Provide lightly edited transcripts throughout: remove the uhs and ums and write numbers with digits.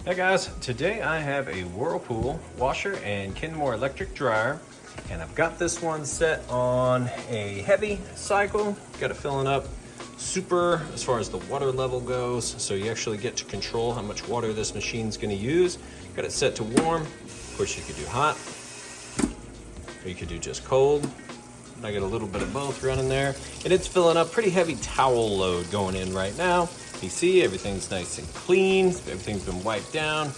Hey guys, today I have a Whirlpool washer and Kenmore electric dryer, and I've got this one set on a heavy cycle. Got it filling up super as far as the water level goes, so you actually get to control how much water this machine's going to use. Got it set to warm. Of course you could do hot, or you could do just cold. I got a little bit of both running there, and it's filling up pretty heavy towel load going in right now. You see everything's nice and clean, everything's been wiped down.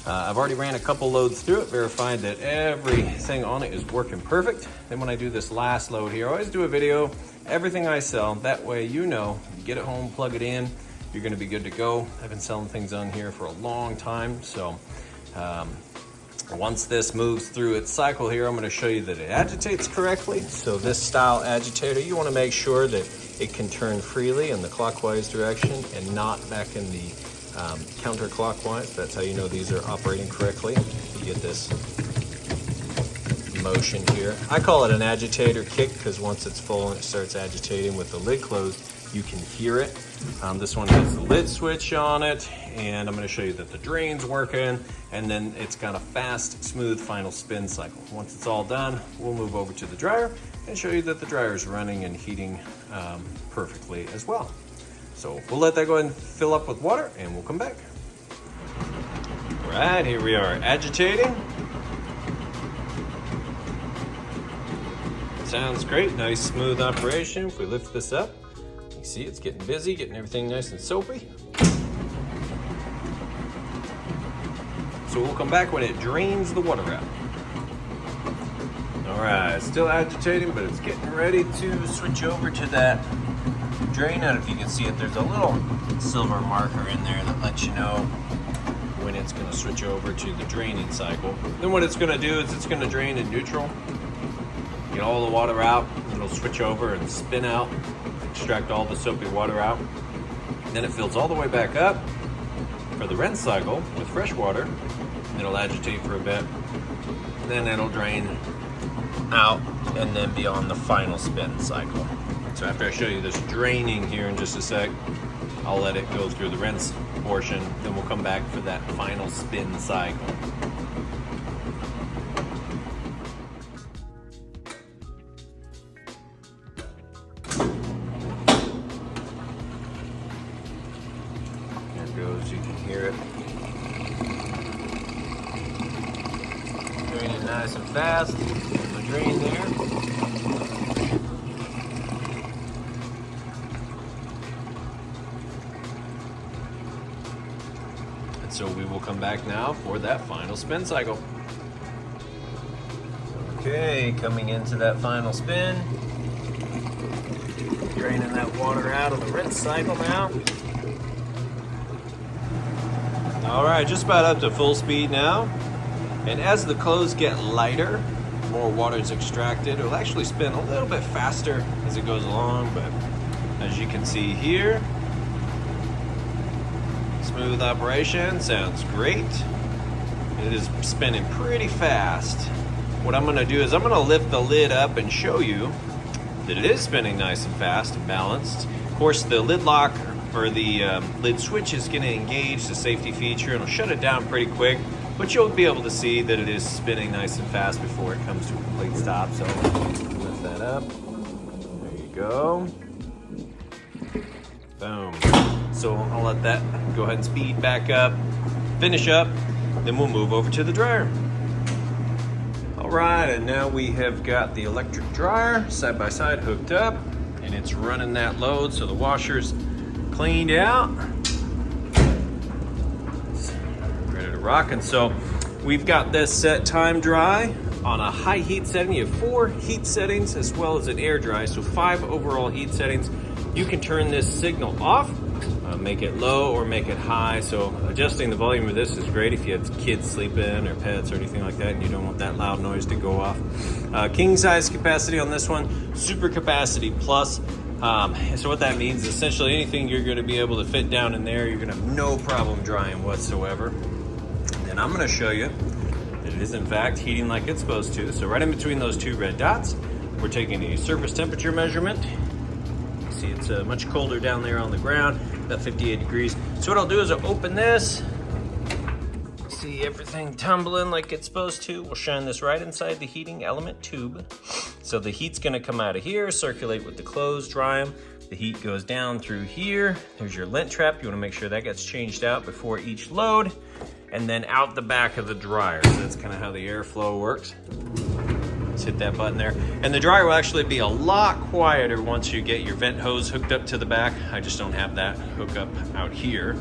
I've already ran a couple loads through it, verified that everything on it is working perfect. Then when I do this last load here, I always do a video, everything I sell, that way you know, you get it home, plug it in, you're gonna be good to go. I've been selling things on here for a long time, so once this moves through its cycle here, I'm going to show you that it agitates correctly. So this style agitator, you want to make sure that it can turn freely in the clockwise direction and not back in the counterclockwise. That's how you know these are operating correctly. You get this motion here. I call it an agitator kick because once it's full and it starts agitating with the lid closed, you can hear it. This one has the lid switch on it, and I'm going to show you that the drain's working, and then it's got a fast, smooth final spin cycle. Once it's all done, we'll move over to the dryer and show you that the dryer is running and heating perfectly as well. So we'll let that go ahead and fill up with water, and we'll come back. All right, here we are agitating. Sounds great, nice smooth operation. If we lift this up, see, it's getting busy, getting everything nice and soapy. So we'll come back when it drains the water out. All right, still agitating, but it's getting ready to switch over to that drain. And if you can see it, there's a little silver marker in there that lets you know when it's going to switch over to the draining cycle. Then what it's going to do is it's going to drain in neutral, get all the water out, and it'll switch over and spin out, extract all the soapy water out. Then it fills all the way back up for the rinse cycle with fresh water. It'll agitate for a bit, then it'll drain out and then be on the final spin cycle. So after I show you this draining here in just a sec, I'll let it go through the rinse portion, then we'll come back for that final spin cycle. Goes, you can hear it draining nice and fast. The drain there. And so we will come back now for that final spin cycle. Okay, coming into that final spin. Draining that water out of the rinse cycle now. All right, just about up to full speed now. And as the clothes get lighter, more water is extracted. It'll actually spin a little bit faster as it goes along, but as you can see here, smooth operation, sounds great. It is spinning pretty fast. What I'm gonna do is I'm gonna lift the lid up and show you that it is spinning nice and fast and balanced. Of course, the lid lock or the lid switch is going to engage the safety feature. It'll shut it down pretty quick, but you'll be able to see that it is spinning nice and fast before it comes to a complete stop. So lift that up. There you go. Boom. So I'll let that go ahead and speed back up, finish up, then we'll move over to the dryer. All right, and now we have got the electric dryer side by side hooked up, and it's running that load, so the washer's cleaned out, ready to rock. And so we've got this set time dry on a high heat setting. You have 4 heat settings as well as an air dry, so 5 overall heat settings. You can turn this signal off, make it low or make it high. So adjusting the volume of this is great if you have kids sleeping or pets or anything like that and you don't want that loud noise to go off. King size capacity on this one, super capacity plus. So what that means, essentially anything you're going to be able to fit down in there, you're going to have no problem drying whatsoever. And I'm going to show you that it is in fact heating like it's supposed to. So right in between those 2 red dots, we're taking a surface temperature measurement. You see it's much colder down there on the ground, about 58 degrees. So what I'll do is I'll open this, See everything tumbling like it's supposed to. We'll shine this right inside the heating element tube. So the heat's gonna come out of here, circulate with the clothes, dry them. The heat goes down through here. There's your lint trap. You wanna make sure that gets changed out before each load. And then out the back of the dryer. So that's kind of how the airflow works. Let's hit that button there. And the dryer will actually be a lot quieter once you get your vent hose hooked up to the back. I just don't have that hookup out here.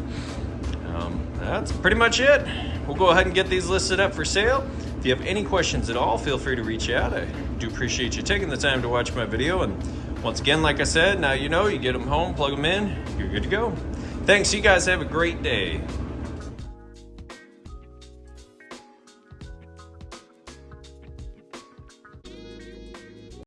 That's pretty much it. We'll go ahead and get these listed up for sale. If you have any questions at all, feel free to reach out. I do appreciate you taking the time to watch my video. And once again, like I said, now you know, you get them home, plug them in, you're good to go. Thanks, you guys have a great day.